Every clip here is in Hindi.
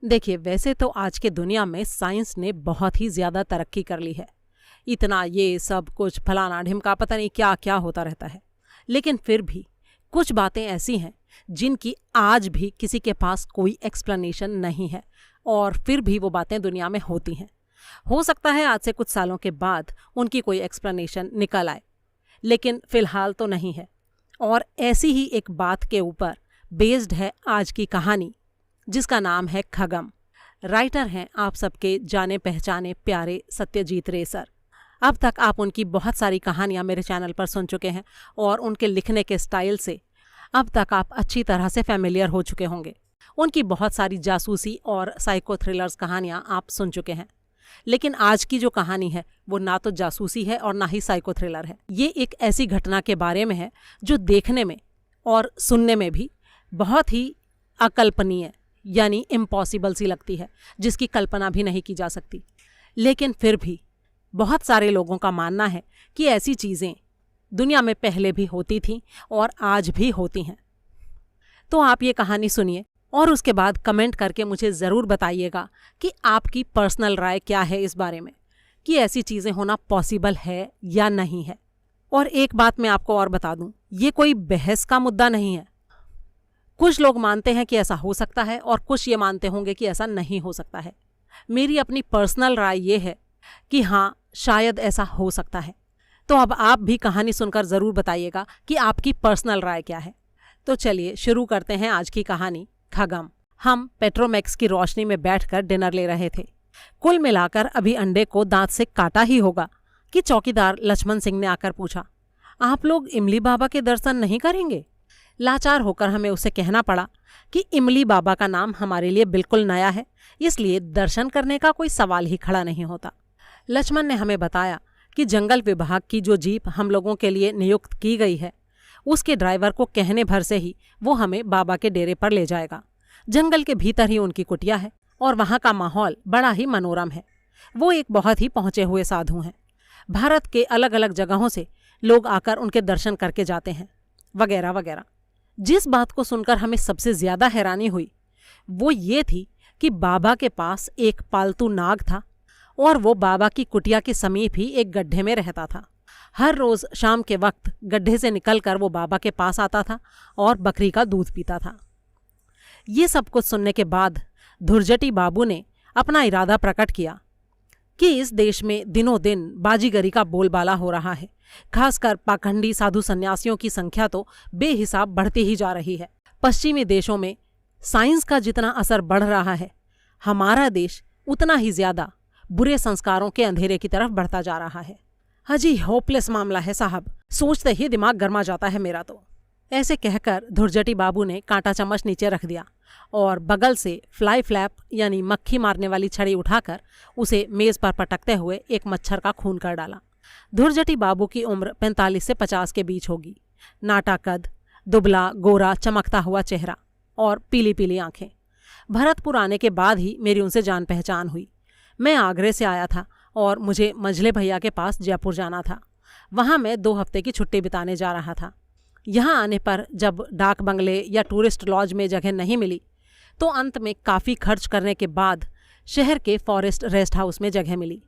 देखिए, वैसे तो आज के दुनिया में साइंस ने बहुत ही ज्यादा तरक्की कर ली है। इतना ये सब कुछ फलाना ढिमका पता नहीं क्या क्या होता रहता है। लेकिन फिर भी कुछ बातें ऐसी हैं जिनकी आज भी किसी के पास कोई एक्सप्लेनेशन नहीं है, और फिर भी वो बातें दुनिया में होती हैं। हो सकता है आज से कुछ सालों के बाद उनकी कोई एक्सप्लेनेशन निकल आए, लेकिन फिलहाल तो नहीं है। और ऐसी ही एक बात के ऊपर बेस्ड है आज की कहानी, जिसका नाम है खगम। राइटर हैं आप सबके जाने पहचाने प्यारे सत्यजीत रे सर। अब तक आप उनकी बहुत सारी कहानियां मेरे चैनल पर सुन चुके हैं, और उनके लिखने के स्टाइल से अब तक आप अच्छी तरह से फैमिलियर हो चुके होंगे। उनकी बहुत सारी जासूसी और साइको थ्रिलर्स कहानियां आप सुन चुके हैं। लेकिन आज की जो कहानी है वो ना तो जासूसी है और ना ही साइको थ्रिलर है। ये एक ऐसी घटना के बारे में है जो देखने में और सुनने में भी बहुत ही अकल्पनीय यानी इम्पॉसिबल सी लगती है, जिसकी कल्पना भी नहीं की जा सकती। लेकिन फिर भी बहुत सारे लोगों का मानना है कि ऐसी चीज़ें दुनिया में पहले भी होती थीं और आज भी होती हैं। तो आप ये कहानी सुनिए और उसके बाद कमेंट करके मुझे ज़रूर बताइएगा कि आपकी पर्सनल राय क्या है इस बारे में, कि ऐसी चीज़ें होना पॉसिबल है या नहीं है। और एक बात मैं आपको और बता दूं, ये कोई बहस का मुद्दा नहीं है। कुछ लोग मानते हैं कि ऐसा हो सकता है और कुछ ये मानते होंगे कि ऐसा नहीं हो सकता है। मेरी अपनी पर्सनल राय ये है कि हाँ, शायद ऐसा हो सकता है। तो अब आप भी कहानी सुनकर ज़रूर बताइएगा कि आपकी पर्सनल राय क्या है। तो चलिए शुरू करते हैं आज की कहानी खगम। हम पेट्रोमैक्स की रोशनी में बैठकर डिनर ले रहे थे। कुल मिलाकर अभी अंडे को दांत से काटा ही होगा कि चौकीदार लक्ष्मण सिंह ने आकर पूछा, आप लोग इमली बाबा के दर्शन नहीं करेंगे? लाचार होकर हमें उसे कहना पड़ा कि इमली बाबा का नाम हमारे लिए बिल्कुल नया है, इसलिए दर्शन करने का कोई सवाल ही खड़ा नहीं होता। लक्ष्मण ने हमें बताया कि जंगल विभाग की जो जीप हम लोगों के लिए नियुक्त की गई है, उसके ड्राइवर को कहने भर से ही वो हमें बाबा के डेरे पर ले जाएगा। जंगल के भीतर ही उनकी कुटिया है और वहाँ का माहौल बड़ा ही मनोरम है। वो एक बहुत ही पहुँचे हुए साधु हैं। भारत के अलग अलग जगहों से लोग आकर उनके दर्शन करके जाते हैं, वगैरह वगैरह। जिस बात को सुनकर हमें सबसे ज़्यादा हैरानी हुई वो ये थी कि बाबा के पास एक पालतू नाग था और वो बाबा की कुटिया के समीप ही एक गड्ढे में रहता था। हर रोज़ शाम के वक्त गड्ढे से निकलकर वो बाबा के पास आता था और बकरी का दूध पीता था। ये सब कुछ सुनने के बाद धुरजटी बाबू ने अपना इरादा प्रकट किया कि इस देश में दिनों दिन बाजीगरी का बोलबाला हो रहा है। खासकर पाखंडी साधु सन्यासियों की संख्या तो बेहिसाब बढ़ती ही जा रही है। पश्चिमी देशों में साइंस का जितना असर बढ़ रहा है, हमारा देश उतना ही ज़्यादा बुरे संस्कारों के अंधेरे की तरफ बढ़ता जा रहा है। हाजी होपलेस मामला है साहब, सोचते ही दिमाग गर्मा जाता है मेरा तो। ऐसे कहकर धुरजटी बाबू ने कांटा चम्मच नीचे रख दिया और बगल से फ्लाई फ्लैप यानी मक्खी मारने वाली छड़ी उठाकर उसे मेज पर पटकते हुए एक मच्छर का खून कर डाला। धुरजटी बाबू की उम्र 45 से 50 के बीच होगी। नाटा कद, दुबला गोरा चमकता हुआ चेहरा और पीली पीली आंखें। भरतपुर आने के बाद ही मेरी उनसे जान पहचान हुई। मैं आगरे से आया था और मुझे मझले भैया के पास जयपुर जाना था। वहाँ मैं 2 हफ्ते की छुट्टी बिताने जा रहा था। यहाँ आने पर जब डाक बंगले या टूरिस्ट लॉज में जगह नहीं मिली तो अंत में काफ़ी खर्च करने के बाद शहर के फॉरेस्ट रेस्ट हाउस में जगह मिली।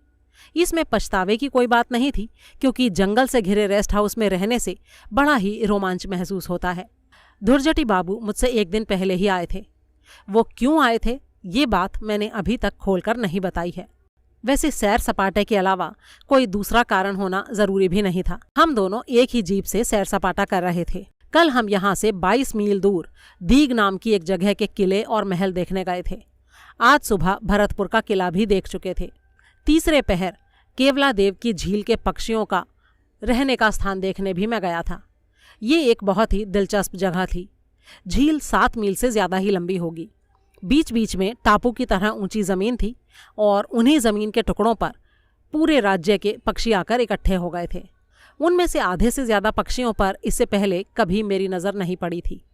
इसमें पछतावे की कोई बात नहीं थी, क्योंकि जंगल से घिरे रेस्ट हाउस में रहने से बड़ा ही रोमांच महसूस होता है। धुरजटी बाबू मुझसे एक दिन पहले ही आए थे। वो क्यों आए थे ये बात मैंने अभी तक खोलकर नहीं बताई है। वैसे सैर सपाटे के अलावा कोई दूसरा कारण होना जरूरी भी नहीं था। हम दोनों एक ही जीप से सैर सपाटा कर रहे थे। कल हम यहाँ से 22 मील दूर दीग नाम की एक जगह के किले और महल देखने गए थे। आज सुबह भरतपुर का किला भी देख चुके थे। तीसरे पहर केवला देव की झील के पक्षियों का रहने का स्थान देखने भी मैं गया था। ये एक बहुत ही दिलचस्प जगह थी। झील 7 मील से ज़्यादा ही लंबी होगी। बीच बीच में टापू की तरह ऊंची ज़मीन थी और उन्हीं ज़मीन के टुकड़ों पर पूरे राज्य के पक्षी आकर इकट्ठे हो गए थे। उनमें से आधे से ज़्यादा पक्षियों पर इससे पहले कभी मेरी नज़र नहीं पड़ी थी।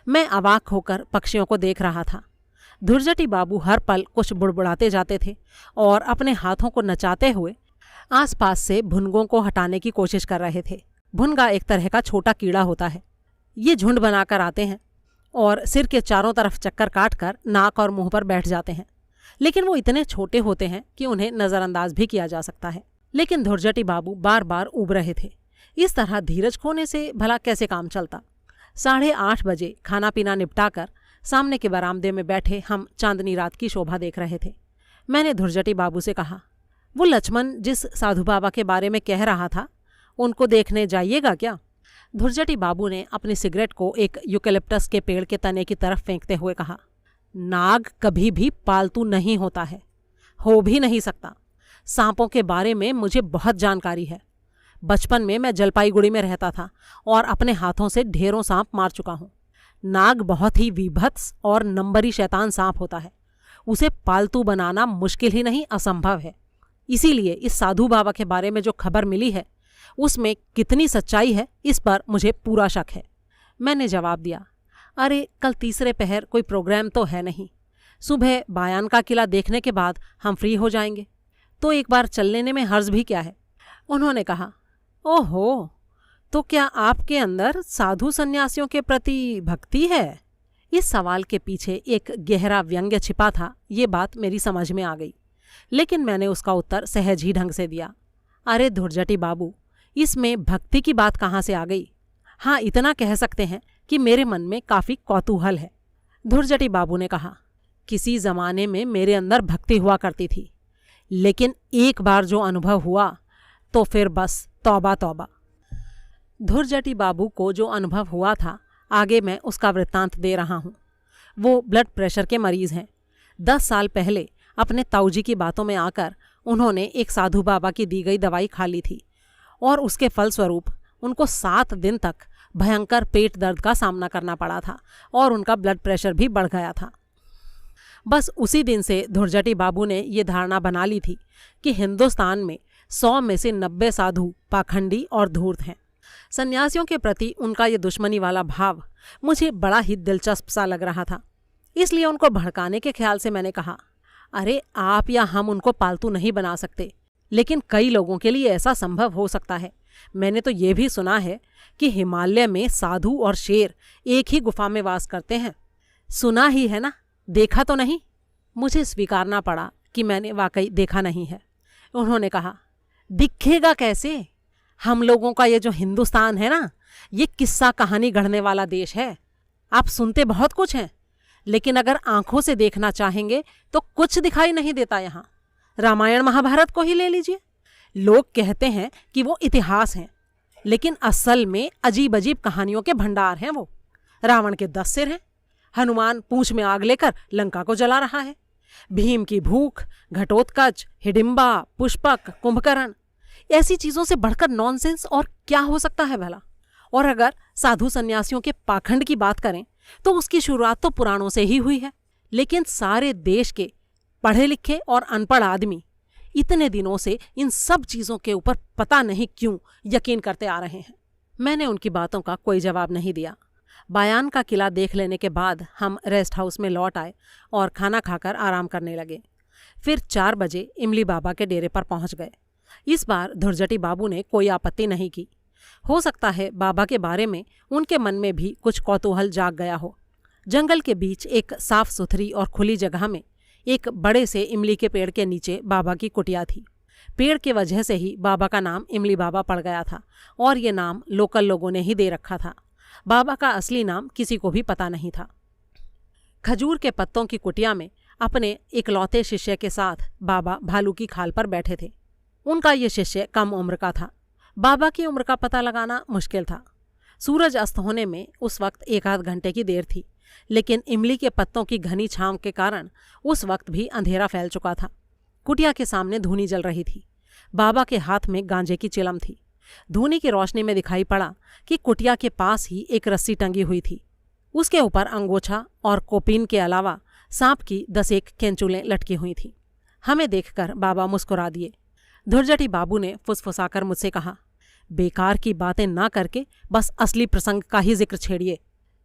मैं अवाक होकर पक्षियों को देख रहा था। धुरजटी बाबू हर पल कुछ बुड़बुड़ाते जाते थे और अपने हाथों को नचाते हुए आसपास से भुनगों को हटाने की कोशिश कर रहे थे। भुनगा एक तरह का छोटा कीड़ा होता है। ये झुंड बनाकर आते हैं और सिर के चारों तरफ चक्कर काटकर नाक और मुंह पर बैठ जाते हैं। लेकिन वो इतने छोटे होते हैं कि उन्हें नज़रअंदाज भी किया जा सकता है। लेकिन धुरजटी बाबू बार बार ऊब रहे थे। इस तरह धीरज खोने से भला कैसे काम चलता। 8:30 बजे खाना पीना निपटाकर सामने के बरामदे में बैठे हम चांदनी रात की शोभा देख रहे थे। मैंने धुरजटी बाबू से कहा, वो लक्ष्मण जिस साधु बाबा के बारे में कह रहा था, उनको देखने जाइएगा क्या? धुरजटी बाबू ने अपनी सिगरेट को एक यूकेलिप्टस के पेड़ के तने की तरफ फेंकते हुए कहा, नाग कभी भी पालतू नहीं होता है, हो भी नहीं सकता। सांपों के बारे में मुझे बहुत जानकारी है। बचपन में मैं जलपाईगुड़ी में रहता था और अपने हाथों से ढेरों सांप मार चुका हूँ। नाग बहुत ही विभत्स और नंबरी शैतान सांप होता है। उसे पालतू बनाना मुश्किल ही नहीं, असंभव है। इसीलिए इस साधु बाबा के बारे में जो खबर मिली है उसमें कितनी सच्चाई है, इस पर मुझे पूरा शक है। मैंने जवाब दिया, अरे कल तीसरे पहर कोई प्रोग्राम तो है नहीं। सुबह बायान का किला देखने के बाद हम फ्री हो जाएंगे, तो एक बार चल लेने में हर्ज भी क्या है। उन्होंने कहा, ओहो, तो क्या आपके अंदर साधु सन्यासियों के प्रति भक्ति है? इस सवाल के पीछे एक गहरा व्यंग्य छिपा था, ये बात मेरी समझ में आ गई। लेकिन मैंने उसका उत्तर सहज ही ढंग से दिया, अरे धुरजटी बाबू, इसमें भक्ति की बात कहाँ से आ गई? हाँ, इतना कह सकते हैं कि मेरे मन में काफ़ी कौतूहल है। धुरजटी बाबू ने कहा, किसी ज़माने में मेरे अंदर भक्ति हुआ करती थी, लेकिन एक बार जो अनुभव हुआ तो फिर बस तौबा तौबा। धुरजटी बाबू को जो अनुभव हुआ था, आगे मैं उसका वृत्तांत दे रहा हूँ। वो ब्लड प्रेशर के मरीज़ हैं। 10 साल पहले अपने ताऊजी की बातों में आकर उन्होंने एक साधु बाबा की दी गई दवाई खा ली थी और उसके फलस्वरूप उनको 7 दिन तक भयंकर पेट दर्द का सामना करना पड़ा था और उनका ब्लड प्रेशर भी बढ़ गया था। बस उसी दिन से धुरजटी बाबू ने ये धारणा बना ली थी कि हिंदुस्तान में 100 में से 90 साधु पाखंडी और धूर्त हैं। सन्यासियों के प्रति उनका ये दुश्मनी वाला भाव मुझे बड़ा ही दिलचस्प सा लग रहा था। इसलिए उनको भड़काने के ख्याल से मैंने कहा, अरे आप या हम उनको पालतू नहीं बना सकते, लेकिन कई लोगों के लिए ऐसा संभव हो सकता है। मैंने तो ये भी सुना है कि हिमालय में साधु और शेर एक ही गुफा में वास करते हैं। सुना ही है ना, देखा तो नहीं। मुझे स्वीकारना पड़ा कि मैंने वाकई देखा नहीं है। उन्होंने कहा, दिखेगा कैसे? हम लोगों का ये जो हिंदुस्तान है ना, ये किस्सा कहानी गढ़ने वाला देश है। आप सुनते बहुत कुछ हैं, लेकिन अगर आंखों से देखना चाहेंगे तो कुछ दिखाई नहीं देता। यहाँ रामायण महाभारत को ही ले लीजिए। लोग कहते हैं कि वो इतिहास हैं, लेकिन असल में अजीब अजीब कहानियों के भंडार हैं वो। रावण के 10 सिर हैं, हनुमान पूंछ में आग लेकर लंका को जला रहा है, भीम की भूख, घटोत्कच, हिडिंबा, पुष्पक, कुंभकर्ण, ऐसी चीज़ों से बढ़कर नॉनसेंस और क्या हो सकता है भला। और अगर साधु सन्यासियों के पाखंड की बात करें तो उसकी शुरुआत तो पुराणों से ही हुई है। लेकिन सारे देश के पढ़े लिखे और अनपढ़ आदमी इतने दिनों से इन सब चीज़ों के ऊपर पता नहीं क्यों यकीन करते आ रहे हैं। मैंने उनकी बातों का कोई जवाब नहीं दिया। बायान का किला देख लेने के बाद हम रेस्ट हाउस में लौट आए और खाना खाकर आराम करने लगे। फिर 4 बजे इमली बाबा के डेरे पर पहुंच गए। इस बार धुरजटी बाबू ने कोई आपत्ति नहीं की। हो सकता है बाबा के बारे में उनके मन में भी कुछ कौतूहल जाग गया हो। जंगल के बीच एक साफ सुथरी और खुली जगह में एक बड़े से इमली के पेड़ के नीचे बाबा की कुटिया थी। पेड़ की वजह से ही बाबा का नाम इमली बाबा पड़ गया था और ये नाम लोकल लोगों ने ही दे रखा था। बाबा का असली नाम किसी को भी पता नहीं था। खजूर के पत्तों की कुटिया में अपने इकलौते शिष्य के साथ बाबा भालू की खाल पर बैठे थे। उनका ये शिष्य कम उम्र का था। बाबा की उम्र का पता लगाना मुश्किल था। सूरज अस्त होने में उस वक्त 1 आध घंटे की देर थी, लेकिन इमली के पत्तों की घनी छांव के कारण उस वक्त भी अंधेरा फैल चुका था। कुटिया के सामने धूनी जल रही थी। बाबा के हाथ में गांजे की चिलम थी। धूनी की रोशनी में दिखाई पड़ा कि कुटिया के पास ही एक रस्सी टंगी हुई थी। उसके ऊपर अंगोछा और कोपीन के अलावा सांप की 10-1 केंचुलें लटकी हुई थीं। हमें देखकर बाबा मुस्कुरा दिए। धुरजटी बाबू ने फुसफुसाकर मुझसे कहा, बेकार की बातें ना करके बस असली प्रसंग का ही जिक्र छेड़िए।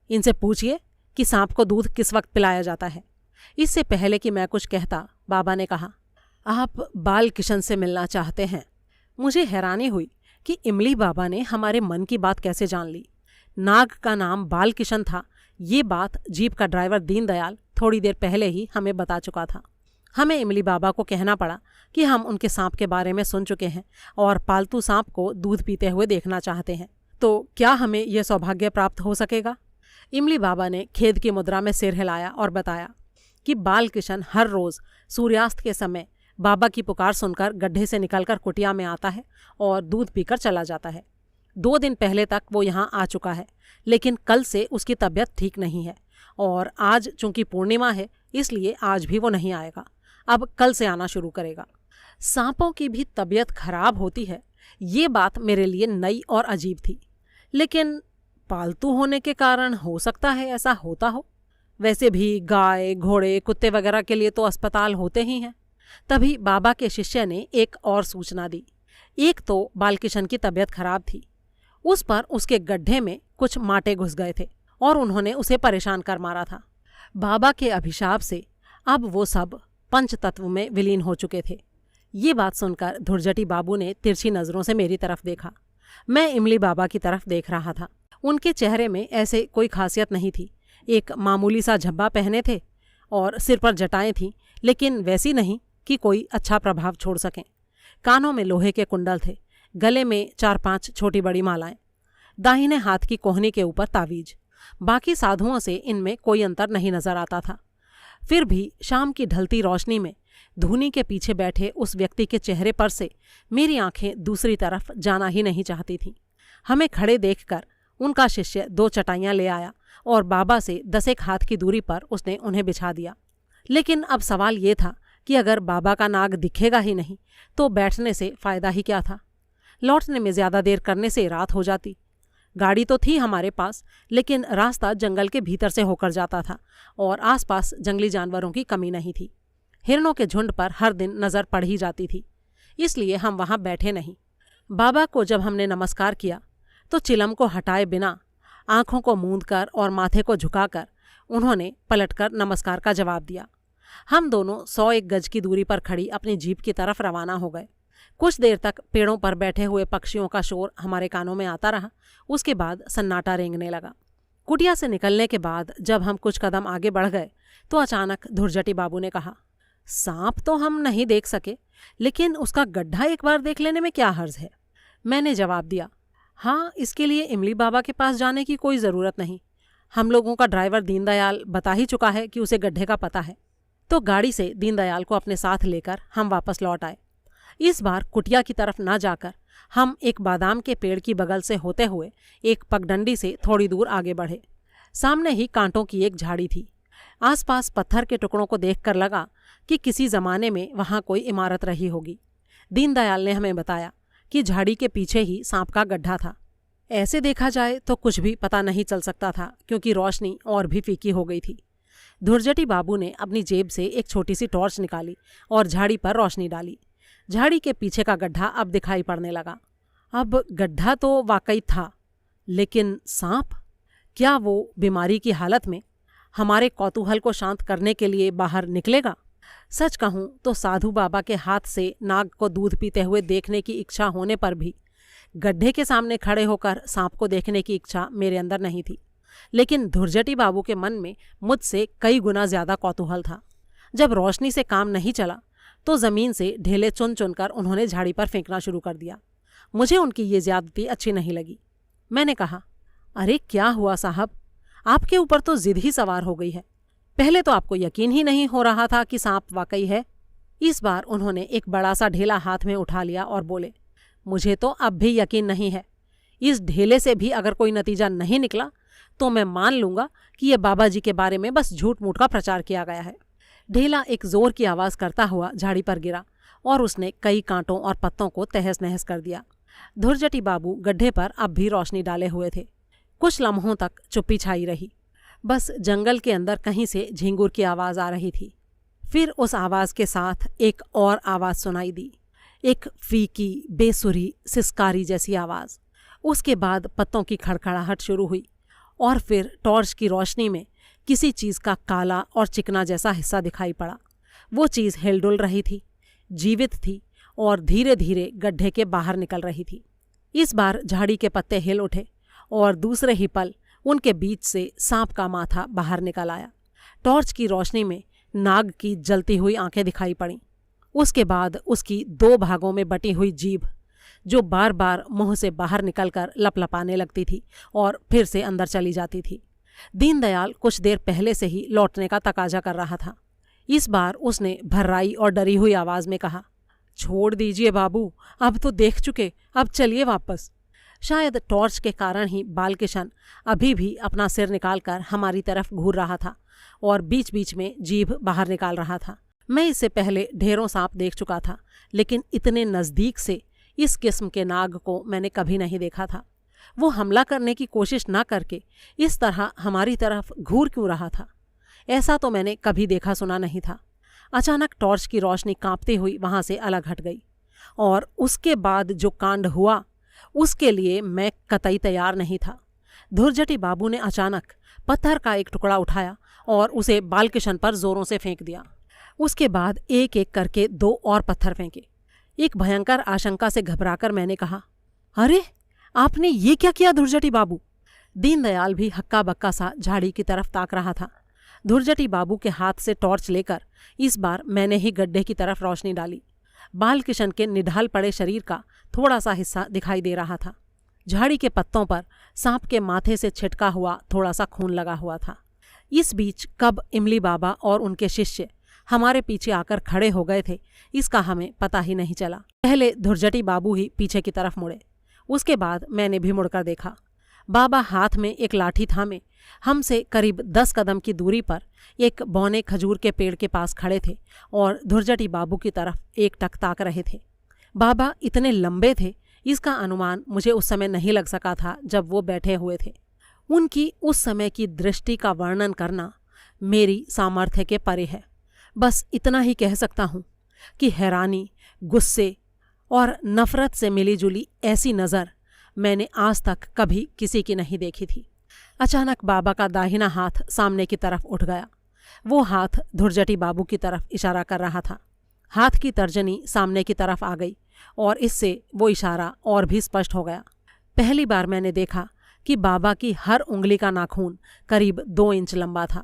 इनसे पूछिए कि सांप को दूध किस वक्त पिलाया जाता है। इससे पहले कि मैं कुछ कहता, बाबा ने कहा, आप बाल किशन से मिलना चाहते हैं। मुझे हैरानी हुई कि इमली बाबा ने हमारे मन की बात कैसे जान ली। नाग का नाम बाल किशन था, ये बात जीप का ड्राइवर दीनदयाल थोड़ी देर पहले ही हमें बता चुका था। हमें इमली बाबा को कहना पड़ा कि हम उनके सांप के बारे में सुन चुके हैं और पालतू सांप को दूध पीते हुए देखना चाहते हैं। तो क्या हमें यह सौभाग्य प्राप्त हो सकेगा? इमली बाबा ने खेद की मुद्रा में सिर हिलाया और बताया कि बालकिशन हर रोज सूर्यास्त के समय बाबा की पुकार सुनकर गड्ढे से निकलकर कुटिया में आता है और दूध पीकर चला जाता है। 2 दिन पहले तक वो यहाँ आ चुका है, लेकिन कल से उसकी तबीयत ठीक नहीं है और आज चूंकि पूर्णिमा है इसलिए आज भी वो नहीं आएगा। अब कल से आना शुरू करेगा। सांपों की भी तबीयत खराब होती है, ये बात मेरे लिए नई और अजीब थी, लेकिन पालतू होने के कारण हो सकता है ऐसा होता हो। वैसे भी गाय, घोड़े, कुत्ते वगैरह के लिए तो अस्पताल होते ही हैं। तभी बाबा के शिष्य ने एक और सूचना दी। एक तो बालकिशन की तबीयत खराब थी, उस पर उसके गड्ढे में कुछ माटे घुस गए थे और उन्होंने उसे परेशान कर मारा था। बाबा के अभिशाप से अब वो सब पंचतत्व में विलीन हो चुके थे। ये बात सुनकर धुरजटी बाबू ने तिरछी नजरों से मेरी तरफ देखा। मैं इमली बाबा की तरफ देख रहा था। उनके चेहरे में ऐसे कोई खासियत नहीं थी। एक मामूली सा झब्बा पहने थे और सिर पर जटाएं थीं, लेकिन वैसी नहीं कि कोई अच्छा प्रभाव छोड़ सकें। कानों में लोहे के कुंडल थे, गले में 4-5 छोटी बड़ी मालाएं, दाहिने हाथ की कोहनी के ऊपर तावीज। बाकी साधुओं से इनमें कोई अंतर नहीं नजर आता था। फिर भी शाम की ढलती रोशनी में धूनी के पीछे बैठे उस व्यक्ति के चेहरे पर से मेरी आंखें दूसरी तरफ जाना ही नहीं चाहती थीं। हमें खड़े देखकर उनका शिष्य 2 चटाइयां ले आया और बाबा से 10 हाथ की दूरी पर उसने उन्हें बिछा दिया। लेकिन अब सवाल ये था कि अगर बाबा का नाग दिखेगा ही नहीं तो बैठने से फायदा ही क्या था। लौटने में ज़्यादा देर करने से रात हो जाती। गाड़ी तो थी हमारे पास, लेकिन रास्ता जंगल के भीतर से होकर जाता था और आसपास जंगली जानवरों की कमी नहीं थी। हिरणों के झुंड पर हर दिन नज़र पड़ ही जाती थी, इसलिए हम वहाँ बैठे नहीं। बाबा को जब हमने नमस्कार किया तो चिलम को हटाए बिना आँखों को मूंदकर और माथे को झुकाकर उन्होंने पलटकर नमस्कार का जवाब दिया। हम दोनों 101 गज की दूरी पर खड़ी अपनी जीप की तरफ रवाना हो गए। कुछ देर तक पेड़ों पर बैठे हुए पक्षियों का शोर हमारे कानों में आता रहा। उसके बाद सन्नाटा रेंगने लगा। कुटिया से निकलने के बाद जब हम कुछ कदम आगे बढ़ गए तो अचानक धुरजटी बाबू ने कहा, सांप तो हम नहीं देख सके, लेकिन उसका गड्ढा एक बार देख लेने में क्या हर्ज है। मैंने जवाब दिया, हाँ, इसके लिए इमली बाबा के पास जाने की कोई ज़रूरत नहीं। हम लोगों का ड्राइवर दीनदयाल बता ही चुका है कि उसे गड्ढे का पता है। तो गाड़ी से दीनदयाल को अपने साथ लेकर हम वापस लौट आए। इस बार कुटिया की तरफ ना जाकर हम एक बादाम के पेड़ की बगल से होते हुए एक पगडंडी से थोड़ी दूर आगे बढ़े। सामने ही कांटों की एक झाड़ी थी। आसपास पत्थर के टुकड़ों को देखकर लगा कि किसी ज़माने में वहाँ कोई इमारत रही होगी। दीनदयाल ने हमें बताया कि झाड़ी के पीछे ही सांप का गड्ढा था। ऐसे देखा जाए तो कुछ भी पता नहीं चल सकता था, क्योंकि रोशनी और भी फीकी हो गई थी। धुरजटी बाबू ने अपनी जेब से एक छोटी सी टॉर्च निकाली और झाड़ी पर रोशनी डाली। झाड़ी के पीछे का गड्ढा अब दिखाई पड़ने लगा। अब गड्ढा तो वाकई था, लेकिन सांप? क्या वो बीमारी की हालत में हमारे कौतूहल को शांत करने के लिए बाहर निकलेगा? सच कहूँ तो साधु बाबा के हाथ से नाग को दूध पीते हुए देखने की इच्छा होने पर भी गड्ढे के सामने खड़े होकर सांप को देखने की इच्छा मेरे अंदर नहीं थी। लेकिन धुरजटी बाबू के मन में मुझसे कई गुना ज़्यादा कौतूहल था। जब रोशनी से काम नहीं चला तो ज़मीन से ढेले चुन चुनकर उन्होंने झाड़ी पर फेंकना शुरू कर दिया। मुझे उनकी ये ज़्यादती अच्छी नहीं लगी। मैंने कहा, अरे क्या हुआ साहब, आपके ऊपर तो जिद ही सवार हो गई है। पहले तो आपको यकीन ही नहीं हो रहा था कि सांप वाकई है। इस बार उन्होंने एक बड़ा सा ढेला हाथ में उठा लिया और बोले, मुझे तो अब भी यकीन नहीं है। इस ढेले से भी अगर कोई नतीजा नहीं निकला तो मैं मान लूँगा कि ये बाबा जी के बारे में बस झूठ मूठ का प्रचार किया गया है। ढेला एक जोर की आवाज़ करता हुआ झाड़ी पर गिरा और उसने कई कांटों और पत्तों को तहस नहस कर दिया। धुरजटी बाबू गड्ढे पर अब भी रोशनी डाले हुए थे। कुछ लम्हों तक चुप्पी छाई रही। बस जंगल के अंदर कहीं से झिंगुर की आवाज़ आ रही थी। फिर उस आवाज़ के साथ एक और आवाज़ सुनाई दी, एक फीकी, बेसुरी, सिसकारी जैसी आवाज़। उसके बाद पत्तों की खड़खड़ाहट शुरू हुई और फिर टॉर्च की रोशनी में किसी चीज़ का काला और चिकना जैसा हिस्सा दिखाई पड़ा। वो चीज़ हिलडुल रही थी, जीवित थी और धीरे धीरे गड्ढे के बाहर निकल रही थी। इस बार झाड़ी के पत्ते हिल उठे और दूसरे ही पल उनके बीच से सांप का माथा बाहर निकल आया। टॉर्च की रोशनी में नाग की जलती हुई आंखें दिखाई पड़ीं। उसके बाद उसकी 2 भागों में बटी हुई जीभ, जो बार बार मुंह से बाहर निकलकर लपलपाने लगती थी और फिर से अंदर चली जाती थी। दीनदयाल कुछ देर पहले से ही लौटने का तकाजा कर रहा था। इस बार उसने भर्राई और डरी हुई आवाज में कहा, छोड़ दीजिए बाबू, अब तो देख चुके, अब चलिए वापस। शायद टॉर्च के कारण ही बालकिशन अभी भी अपना सिर निकालकर हमारी तरफ घूर रहा था और बीच बीच में जीभ बाहर निकाल रहा था। मैं इससे पहले ढेरों सांप देख चुका था, लेकिन इतने नज़दीक से इस किस्म के नाग को मैंने कभी नहीं देखा था। वो हमला करने की कोशिश न करके इस तरह हमारी तरफ घूर क्यों रहा था? ऐसा तो मैंने कभी देखा सुना नहीं था। अचानक टॉर्च की रोशनी कांपती हुई वहां से अलग हट गई, और उसके बाद जो कांड हुआ उसके लिए मैं कतई तैयार नहीं था। धुरजटी बाबू ने अचानक पत्थर का एक टुकड़ा उठाया और उसे बालकिशन पर जोरों से फेंक दिया। उसके बाद एक एक करके 2 और पत्थर फेंके। एक भयंकर आशंका से घबराकर मैंने कहा, अरे आपने ये क्या किया धुरजटी बाबू? दीनदयाल भी हक्का बक्का सा झाड़ी की तरफ ताक रहा था। धुरजटी बाबू के हाथ से टॉर्च लेकर इस बार मैंने ही गड्ढे की तरफ रोशनी डाली। बालकिशन के निढाल पड़े शरीर का थोड़ा सा हिस्सा दिखाई दे रहा था। झाड़ी के पत्तों पर सांप के माथे से छिटका हुआ थोड़ा सा खून लगा हुआ था। इस बीच कब इमली बाबा और उनके शिष्य हमारे पीछे आकर खड़े हो गए थे, इसका हमें पता ही नहीं चला। पहले धुरजटी बाबू ही पीछे की तरफ मुड़े, उसके बाद मैंने भी मुड़कर देखा। बाबा हाथ में एक लाठी थामे हमसे करीब 10 कदम की दूरी पर एक बौने खजूर के पेड़ के पास खड़े थे और धुरजटी बाबू की तरफ एकटक ताक रहे थे। बाबा इतने लंबे थे, इसका अनुमान मुझे उस समय नहीं लग सका था जब वो बैठे हुए थे। उनकी उस समय की दृष्टि का वर्णन करना मेरी सामर्थ्य के परे है। बस इतना ही कह सकता हूँ कि हैरानी, गुस्से और नफरत से मिली जुली ऐसी नज़र मैंने आज तक कभी किसी की नहीं देखी थी। अचानक बाबा का दाहिना हाथ सामने की तरफ उठ गया। वो हाथ धुरजटी बाबू की तरफ इशारा कर रहा था। हाथ की तर्जनी सामने की तरफ आ गई और इससे वो इशारा और भी स्पष्ट हो गया। पहली बार मैंने देखा कि बाबा की हर उंगली का नाखून करीब 2 इंच लंबा था।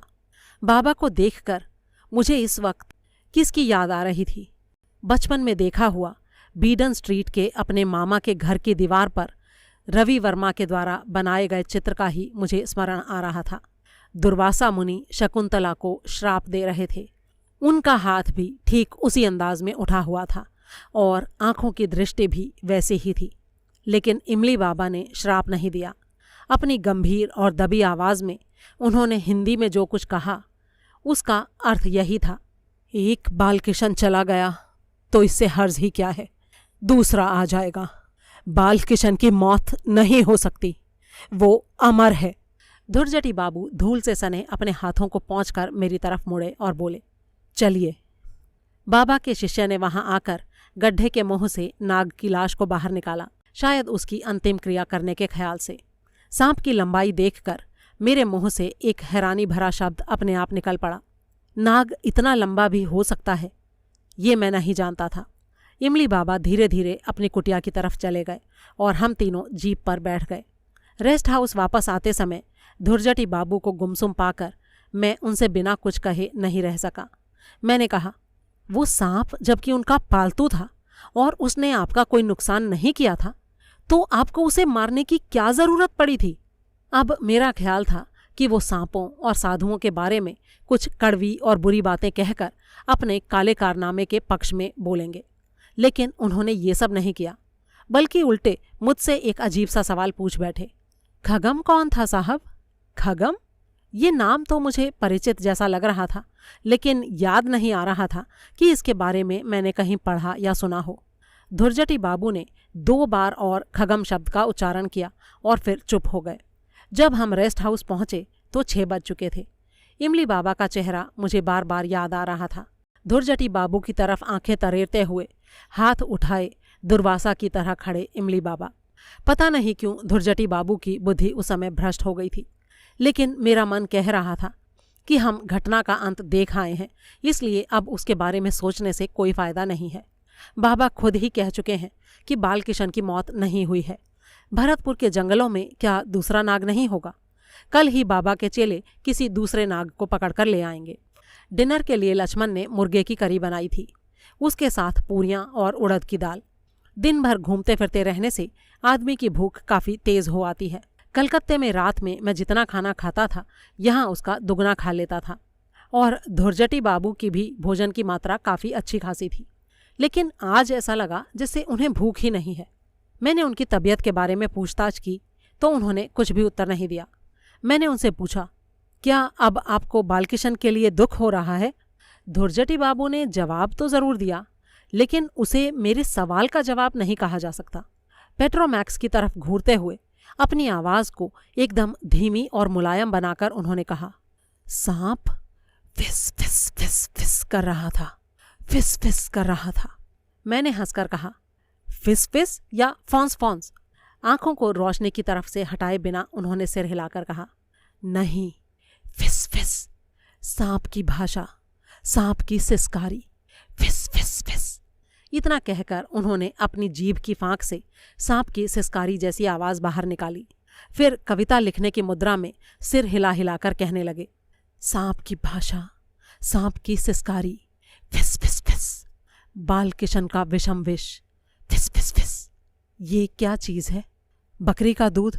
बाबा को देखकर मुझे इस वक्त किसकी याद आ रही थी? बचपन में देखा हुआ बीडन स्ट्रीट के अपने मामा के घर की दीवार पर रवि वर्मा के द्वारा बनाए गए चित्र का ही मुझे स्मरण आ रहा था। दुर्वासा मुनि शकुंतला को श्राप दे रहे थे। उनका हाथ भी ठीक उसी अंदाज में उठा हुआ था और आंखों की दृष्टि भी वैसे ही थी। लेकिन इमली बाबा ने श्राप नहीं दिया। अपनी गंभीर और दबी आवाज में उन्होंने हिंदी में जो कुछ कहा उसका अर्थ यही था, एक बालकिशन चला गया तो इससे हर्ज ही क्या है, दूसरा आ जाएगा। बालकिशन की मौत नहीं हो सकती, वो अमर है। धुरजटी बाबू धूल से सने अपने हाथों को पोंछकर मेरी तरफ मुड़े और बोले, चलिए। बाबा के शिष्य ने वहां आकर गड्ढे के मुंह से नाग की लाश को बाहर निकाला, शायद उसकी अंतिम क्रिया करने के ख्याल से। सांप की लंबाई देखकर मेरे मुंह से एक हैरानी भरा शब्द अपने आप निकल पड़ा। नाग इतना लंबा भी हो सकता है, ये मैं नहीं जानता था। इमली बाबा धीरे धीरे अपनी कुटिया की तरफ चले गए और हम तीनों जीप पर बैठ गए। रेस्ट हाउस वापस आते समय धुरजटी बाबू को गुमसुम पाकर मैं उनसे बिना कुछ कहे नहीं रह सका। मैंने कहा, वो सांप जबकि उनका पालतू था और उसने आपका कोई नुकसान नहीं किया था, तो आपको उसे मारने की क्या जरूरत पड़ी थी? अब मेरा ख्याल था कि वो सांपों और साधुओं के बारे में कुछ कड़वी और बुरी बातें कहकर अपने काले कारनामे के पक्ष में बोलेंगे, लेकिन उन्होंने ये सब नहीं किया, बल्कि उल्टे मुझसे एक अजीब सा सवाल पूछ बैठे। खगम कौन था साहब? खगम? ये नाम तो मुझे परिचित जैसा लग रहा था, लेकिन याद नहीं आ रहा था कि इसके बारे में मैंने कहीं पढ़ा या सुना हो। धुरजटी बाबू ने 2 बार और खगम शब्द का उच्चारण किया और फिर चुप हो गए। जब हम रेस्ट हाउस पहुंचे तो 6 बज चुके थे। इमली बाबा का चेहरा मुझे बार बार याद आ रहा था। धुरजटी बाबू की तरफ आंखें तरेरते हुए हाथ उठाए दुर्वासा की तरह खड़े इमली बाबा। पता नहीं क्यों धुरजटी बाबू की बुद्धि उस समय भ्रष्ट हो गई थी, लेकिन मेरा मन कह रहा था कि हम घटना का अंत देख आए हैं, इसलिए अब उसके बारे में सोचने से कोई फायदा नहीं है। बाबा खुद ही कह चुके हैं कि बालकिशन की मौत नहीं हुई है। भरतपुर के जंगलों में क्या दूसरा नाग नहीं होगा? कल ही बाबा के चेले किसी दूसरे नाग को पकड़कर ले आएंगे। डिनर के लिए लक्ष्मण ने मुर्गे की करी बनाई थी, उसके साथ पूरियां और उड़द की दाल। दिन भर घूमते फिरते रहने से आदमी की भूख काफ़ी तेज हो आती है। कलकत्ते में रात में मैं जितना खाना खाता था यहाँ उसका दुगना खा लेता था, और धुरजटी बाबू की भी भोजन की मात्रा काफ़ी अच्छी खासी थी। लेकिन आज ऐसा लगा जैसे उन्हें भूख ही नहीं है। मैंने उनकी तबीयत के बारे में पूछताछ की तो उन्होंने कुछ भी उत्तर नहीं दिया। मैंने उनसे पूछा, क्या अब आपको बालकिशन के लिए दुख हो रहा है? धुरजटी बाबू ने जवाब तो ज़रूर दिया, लेकिन उसे मेरे सवाल का जवाब नहीं कहा जा सकता। पेट्रोमैक्स की तरफ घूरते हुए अपनी आवाज़ को एकदम धीमी और मुलायम बनाकर उन्होंने कहा, सांप फिस फिस फिस फिस कर रहा था, फिस फिस कर रहा था। मैंने हंसकर कहा, फिस फिस या फॉन्स फॉन्स? आंखों को रोशनी की तरफ से हटाए बिना उन्होंने सिर हिलाकर कहा, नहीं, फिस फिस, सांप की भाषा, सांप की सिसकारी, फिस फिस फिस। इतना कहकर उन्होंने अपनी जीभ की फांक से सांप की सिसकारी जैसी आवाज़ बाहर निकाली। फिर कविता लिखने की मुद्रा में सिर हिला हिलाकर कहने लगे, सांप की भाषा, सांप की सिसकारी, फिस फिस फिस, बालकिशन का विषम विष, फिस फिस फिस। ये क्या चीज़ है? बकरी का दूध?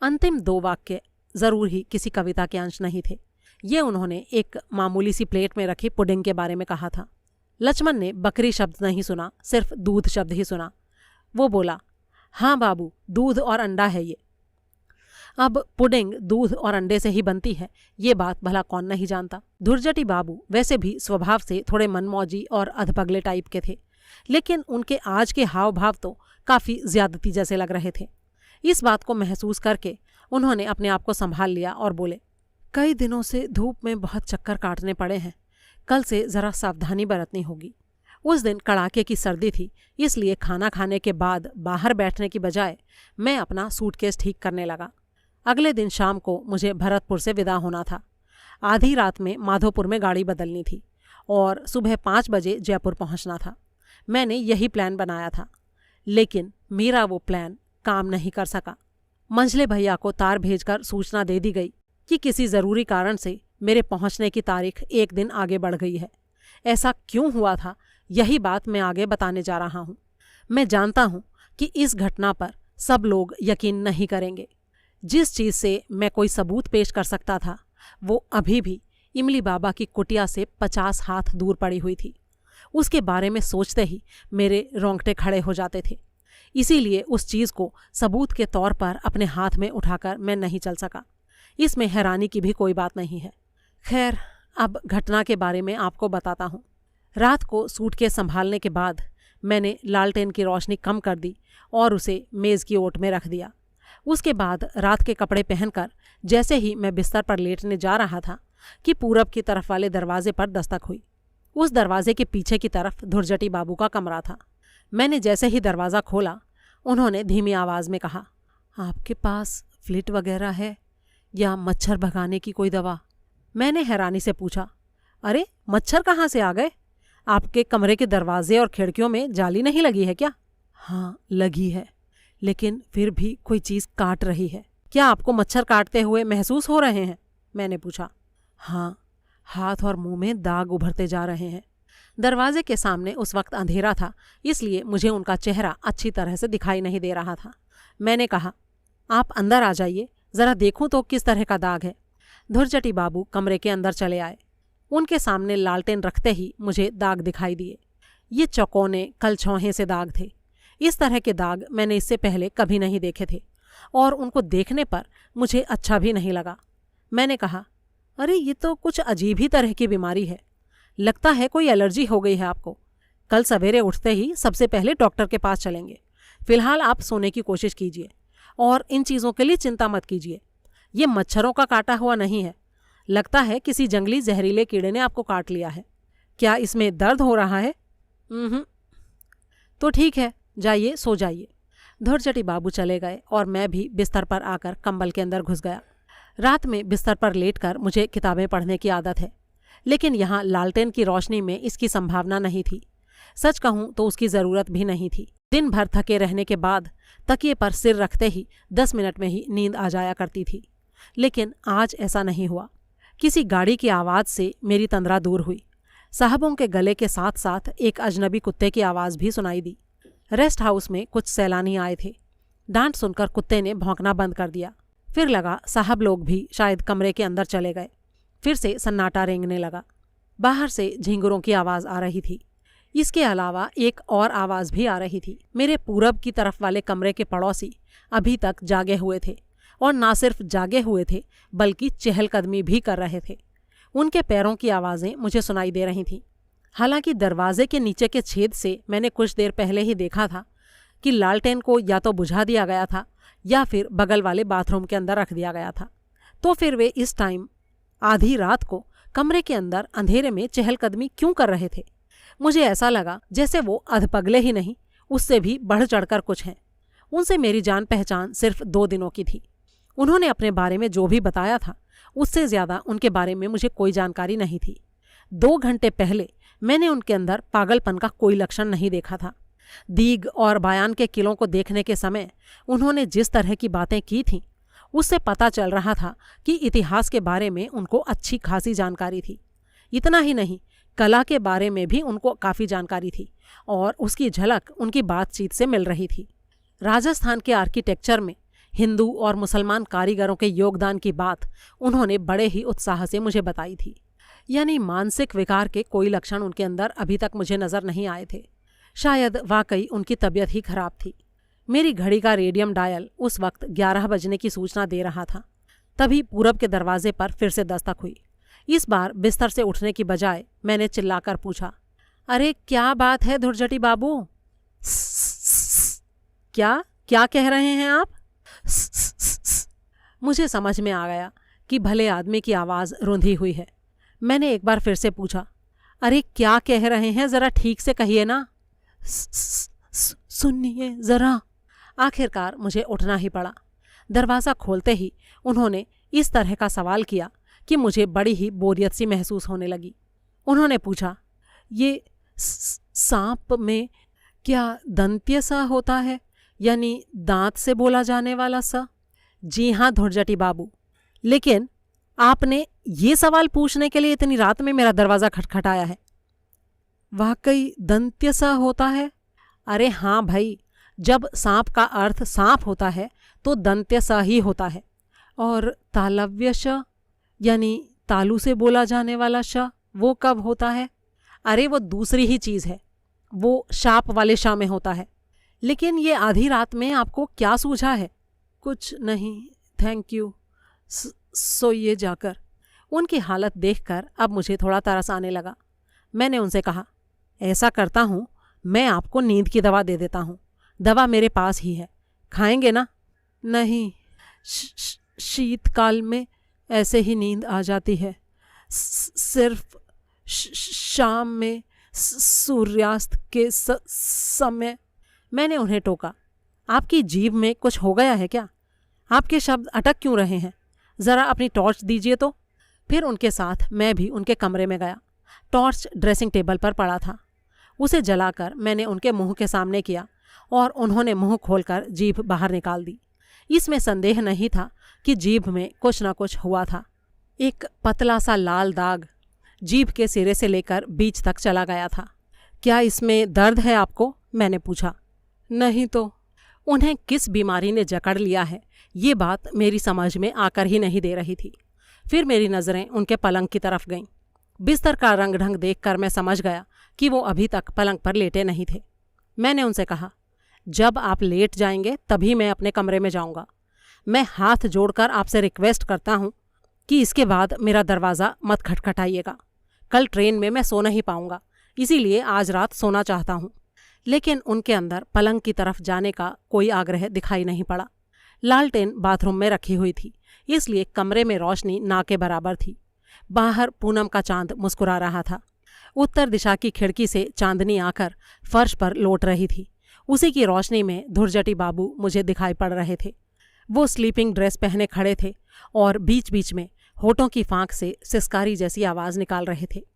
अंतिम 2 वाक्य ज़रूर ही किसी कविता के अंश नहीं थे। ये उन्होंने एक मामूली सी प्लेट में रखी पुडिंग के बारे में कहा था। लक्ष्मण ने बकरी शब्द नहीं सुना, सिर्फ दूध शब्द ही सुना। वो बोला, हाँ बाबू, दूध और अंडा है ये। अब पुडिंग दूध और अंडे से ही बनती है, ये बात भला कौन नहीं जानता। धुरजटी बाबू वैसे भी स्वभाव से थोड़े मनमौजी और अधपगले टाइप के थे, लेकिन उनके आज के हाव भाव तो काफ़ी ज्यादती जैसे लग रहे थे। इस बात को महसूस करके उन्होंने अपने आप को संभाल लिया और बोले, कई दिनों से धूप में बहुत चक्कर काटने पड़े हैं, कल से ज़रा सावधानी बरतनी होगी। उस दिन कड़ाके की सर्दी थी, इसलिए खाना खाने के बाद बाहर बैठने की बजाय मैं अपना सूटकेस ठीक करने लगा। अगले दिन शाम को मुझे भरतपुर से विदा होना था। आधी रात में माधोपुर में गाड़ी बदलनी थी और सुबह 5 बजे जयपुर पहुंचना था। मैंने यही प्लान बनाया था, लेकिन मेरा वो प्लान काम नहीं कर सका। मंझले भैया को तार भेजकर सूचना दे दी गई कि किसी ज़रूरी कारण से मेरे पहुंचने की तारीख 1 दिन आगे बढ़ गई है। ऐसा क्यों हुआ था, यही बात मैं आगे बताने जा रहा हूँ। मैं जानता हूँ कि इस घटना पर सब लोग यकीन नहीं करेंगे। जिस चीज़ से मैं कोई सबूत पेश कर सकता था, वो अभी भी इमली बाबा की कुटिया से 50 हाथ दूर पड़ी हुई थी। उसके बारे में सोचते ही मेरे रोंगटे खड़े हो जाते थे। इसीलिए उस चीज़ को सबूत के तौर पर अपने हाथ में उठाकर मैं नहीं चल सका। इसमें हैरानी की भी कोई बात नहीं है। खैर, अब घटना के बारे में आपको बताता हूँ। रात को सूटकेस संभालने के बाद मैंने लालटेन की रोशनी कम कर दी और उसे मेज़ की ओट में रख दिया। उसके बाद रात के कपड़े पहनकर जैसे ही मैं बिस्तर पर लेटने जा रहा था कि पूरब की तरफ वाले दरवाजे पर दस्तक हुई। उस दरवाजे के पीछे की तरफ धुरजटी बाबू का कमरा था। मैंने जैसे ही दरवाज़ा खोला, उन्होंने धीमी आवाज़ में कहा, आपके पास फ्लिट वगैरह है या मच्छर भगाने की कोई दवा? मैंने हैरानी से पूछा, अरे मच्छर कहाँ से आ गए? आपके कमरे के दरवाजे और खिड़कियों में जाली नहीं लगी है क्या? हाँ लगी है, लेकिन फिर भी कोई चीज़ काट रही है। क्या आपको मच्छर काटते हुए महसूस हो रहे हैं? मैंने पूछा। हाँ, हाथ और मुंह में दाग उभरते जा रहे हैं। दरवाजे के सामने उस वक्त अंधेरा था, इसलिए मुझे उनका चेहरा अच्छी तरह से दिखाई नहीं दे रहा था। मैंने कहा, आप अंदर आ जाइए, ज़रा देखूं तो किस तरह का दाग है। धुरजटी बाबू कमरे के अंदर चले आए। उनके सामने लालटेन रखते ही मुझे दाग दिखाई दिए। ये चौकोने कलछौहे से दाग थे। इस तरह के दाग मैंने इससे पहले कभी नहीं देखे थे और उनको देखने पर मुझे अच्छा भी नहीं लगा। मैंने कहा, अरे ये तो कुछ अजीब ही तरह की बीमारी है। लगता है कोई एलर्जी हो गई है आपको। कल सवेरे उठते ही सबसे पहले डॉक्टर के पास चलेंगे। फिलहाल आप सोने की कोशिश कीजिए और इन चीज़ों के लिए चिंता मत कीजिए। ये मच्छरों का काटा हुआ नहीं है। लगता है किसी जंगली जहरीले कीड़े ने आपको काट लिया है। क्या इसमें दर्द हो रहा है? तो ठीक है, जाइए सो जाइए। धुरजटी बाबू चले गए और मैं भी बिस्तर पर आकर कंबल के अंदर घुस गया। रात में बिस्तर पर लेटकर मुझे किताबें पढ़ने की आदत है, लेकिन यहाँ लालटेन की रोशनी में इसकी संभावना नहीं थी। सच कहूँ तो उसकी ज़रूरत भी नहीं थी। दिन भर थके रहने के बाद तकिए पर सिर रखते ही 10 मिनट में ही नींद आ जाया करती थी, लेकिन आज ऐसा नहीं हुआ। किसी गाड़ी की आवाज़ से मेरी तंद्रा दूर हुई। साहबों के गले के साथ साथ एक अजनबी कुत्ते की आवाज़ भी सुनाई दी। रेस्ट हाउस में कुछ सैलानी आए थे। डांट सुनकर कुत्ते ने भौंकना बंद कर दिया। फिर लगा साहब लोग भी शायद कमरे के अंदर चले गए। फिर से सन्नाटा रेंगने लगा। बाहर से झिंगुरों की आवाज़ आ रही थी। इसके अलावा एक और आवाज़ भी आ रही थी। मेरे पूरब की तरफ वाले कमरे के पड़ोसी अभी तक जागे हुए थे, और ना सिर्फ जागे हुए थे बल्कि चहलकदमी भी कर रहे थे। उनके पैरों की आवाज़ें मुझे सुनाई दे रही थीं। हालांकि दरवाजे के नीचे के छेद से मैंने कुछ देर पहले ही देखा था कि लालटेन को या तो बुझा दिया गया था या फिर बगल वाले बाथरूम के अंदर रख दिया गया था। तो फिर वे इस टाइम आधी रात को कमरे के अंदर अंधेरे में चहलकदमी क्यों कर रहे थे? मुझे ऐसा लगा जैसे वो अधपगले ही नहीं, उससे भी बढ़ चढ़कर कुछ हैं। उनसे मेरी जान पहचान सिर्फ 2 दिनों की थी। उन्होंने अपने बारे में जो भी बताया था उससे ज़्यादा उनके बारे में मुझे कोई जानकारी नहीं थी। 2 घंटे पहले मैंने उनके अंदर पागलपन का कोई लक्षण नहीं देखा था। दीग और बयान के किलों को देखने के समय उन्होंने जिस तरह की बातें की थीं, उससे पता चल रहा था कि इतिहास के बारे में उनको अच्छी खासी जानकारी थी। इतना ही नहीं, कला के बारे में भी उनको काफ़ी जानकारी थी और उसकी झलक उनकी बातचीत से मिल रही थी। राजस्थान के आर्किटेक्चर में हिंदू और मुसलमान कारीगरों के योगदान की बात उन्होंने बड़े ही उत्साह से मुझे बताई थी। यानी मानसिक विकार के कोई लक्षण उनके अंदर अभी तक मुझे नज़र नहीं आए थे। शायद वाकई उनकी तबीयत ही खराब थी। मेरी घड़ी का रेडियम डायल उस वक्त 11 बजने की सूचना दे रहा था। तभी पूरब के दरवाजे पर फिर से दस्तक हुई। इस बार बिस्तर से उठने की बजाय मैंने चिल्लाकर पूछा, अरे क्या बात है धुरजटी बाबू? क्या क्या कह रहे हैं आप? मुझे समझ में आ गया कि भले आदमी की आवाज़ रूंधी हुई है। मैंने एक बार फिर से पूछा, अरे क्या कह रहे हैं, ज़रा ठीक से कहिए ना। सुनिए ज़रा। आखिरकार मुझे उठना ही पड़ा। दरवाज़ा खोलते ही उन्होंने इस तरह का सवाल किया कि मुझे बड़ी ही बोरियत सी महसूस होने लगी। उन्होंने पूछा, ये सांप में क्या दंत्य सा होता है, यानी दांत से बोला जाने वाला सा? जी हाँ धुरजटी बाबू, लेकिन आपने ये सवाल पूछने के लिए इतनी रात में मेरा दरवाज़ा खटखटाया है। वाकई दंत्य सा होता है? अरे हाँ भाई, जब सांप का अर्थ सांप होता है तो दंत्य सा ही होता है। और तालव्य श, यानी तालू से बोला जाने वाला श, वो कब होता है? अरे वो दूसरी ही चीज़ है, वो शाप वाले शाह में होता है। लेकिन ये आधी रात में आपको क्या सूझा है? कुछ नहीं, थैंक यू, सोइए जाकर। उनकी हालत देखकर अब मुझे थोड़ा तरस आने लगा। मैंने उनसे कहा, ऐसा करता हूँ, मैं आपको नींद की दवा दे देता हूँ। दवा मेरे पास ही है, खाएंगे ना? नहीं, शीतकाल में ऐसे ही नींद आ जाती है, सिर्फ शाम में सूर्यास्त के समय। मैंने उन्हें टोका, आपकी जीभ में कुछ हो गया है क्या? आपके शब्द अटक क्यों रहे हैं? ज़रा अपनी टॉर्च दीजिए तो। फिर उनके साथ मैं भी उनके कमरे में गया। टॉर्च ड्रेसिंग टेबल पर पड़ा था। उसे जलाकर मैंने उनके मुंह के सामने किया और उन्होंने मुंह खोलकर जीभ बाहर निकाल दी। इसमें संदेह नहीं था कि जीभ में कुछ न कुछ हुआ था। एक पतला सा लाल दाग जीभ के सिरे से लेकर बीच तक चला गया था। क्या इसमें दर्द है आपको? मैंने पूछा। नहीं तो। उन्हें किस बीमारी ने जकड़ लिया है, ये बात मेरी समझ में आकर ही नहीं दे रही थी। फिर मेरी नज़रें उनके पलंग की तरफ गईं। बिस्तर का रंग ढंग देखकर मैं समझ गया कि वो अभी तक पलंग पर लेटे नहीं थे। मैंने उनसे कहा, जब आप लेट जाएंगे तभी मैं अपने कमरे में जाऊंगा। मैं हाथ जोड़कर आपसे रिक्वेस्ट करता हूं कि इसके बाद मेरा दरवाज़ा मत खटखटाइएगा। कल ट्रेन में मैं सो नहीं पाऊंगा, इसीलिए आज रात सोना चाहता हूं। लेकिन उनके अंदर पलंग की तरफ जाने का कोई आग्रह दिखाई नहीं पड़ा। लालटेन बाथरूम में रखी हुई थी, इसलिए कमरे में रोशनी ना के बराबर थी। बाहर पूनम का चांद मुस्कुरा रहा था। उत्तर दिशा की खिड़की से चांदनी आकर फर्श पर लौट रही थी। उसी की रोशनी में धुरजटी बाबू मुझे दिखाई पड़ रहे थे। वो स्लीपिंग ड्रेस पहने खड़े थे और बीच बीच में होठों की फांक से सिसकारी जैसी आवाज़ निकाल रहे थे।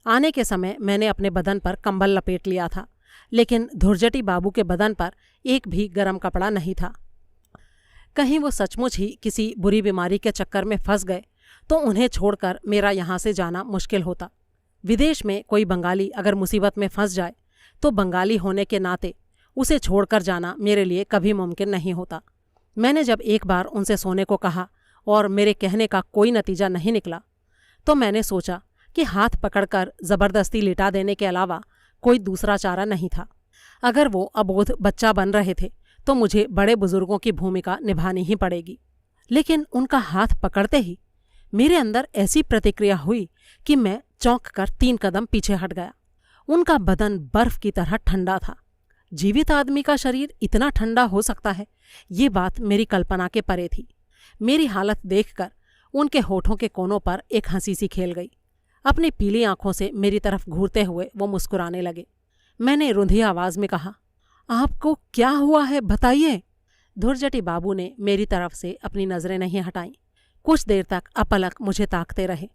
आने के समय मैंने अपने बदन पर कंबल लपेट लिया था, लेकिन धुरजटी बाबू के बदन पर एक भी गर्म कपड़ा नहीं था। कहीं वो सचमुच ही किसी बुरी बीमारी के चक्कर में फंस गए तो उन्हें छोड़कर मेरा यहाँ से जाना मुश्किल होता। विदेश में कोई बंगाली अगर मुसीबत में फंस जाए तो बंगाली होने के नाते उसे छोड़कर जाना मेरे लिए कभी मुमकिन नहीं होता। मैंने जब एक बार उनसे सोने को कहा और मेरे कहने का कोई नतीजा नहीं निकला तो मैंने सोचा कि हाथ पकड़कर ज़बरदस्ती लिटा देने के अलावा कोई दूसरा चारा नहीं था। अगर वो अबोध बच्चा बन रहे थे तो मुझे बड़े बुजुर्गों की भूमिका निभानी ही पड़ेगी। लेकिन उनका हाथ पकड़ते ही मेरे अंदर ऐसी प्रतिक्रिया हुई कि मैं चौंक कर 3 कदम पीछे हट गया। उनका बदन बर्फ की तरह ठंडा था। जीवित आदमी का शरीर इतना ठंडा हो सकता है, ये बात मेरी कल्पना के परे थी। मेरी हालत देखकर उनके होठों के कोनों पर एक हंसी सी खेल गई। अपनी पीली आंखों से मेरी तरफ घूरते हुए वो मुस्कुराने लगे। मैंने रुंधी आवाज में कहा, आपको क्या हुआ है, बताइए। धुरजटी बाबू ने मेरी तरफ से अपनी नजरें नहीं हटाईं। कुछ देर तक अपलक मुझे ताकते रहे।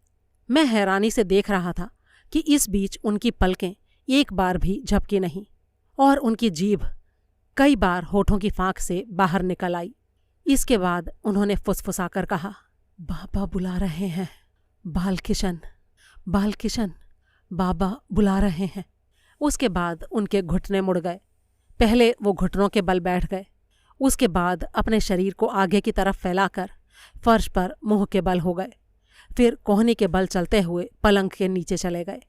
मैं हैरानी से देख रहा था कि इस बीच उनकी पलकें एक बार भी झपकी नहीं और उनकी जीभ कई बार होठों की फांक से बाहर निकल आई। इसके बाद उन्होंने फुसफुसाकर कहा, बाबा बुला रहे हैं, बालकिशन, बालकिशन, बाबा बुला रहे हैं। उसके बाद उनके घुटने मुड़ गए। पहले वो घुटनों के बल बैठ गए, उसके बाद अपने शरीर को आगे की तरफ फैलाकर फर्श पर मुंह के बल हो गए, फिर कोहनी के बल चलते हुए पलंग के नीचे चले गए।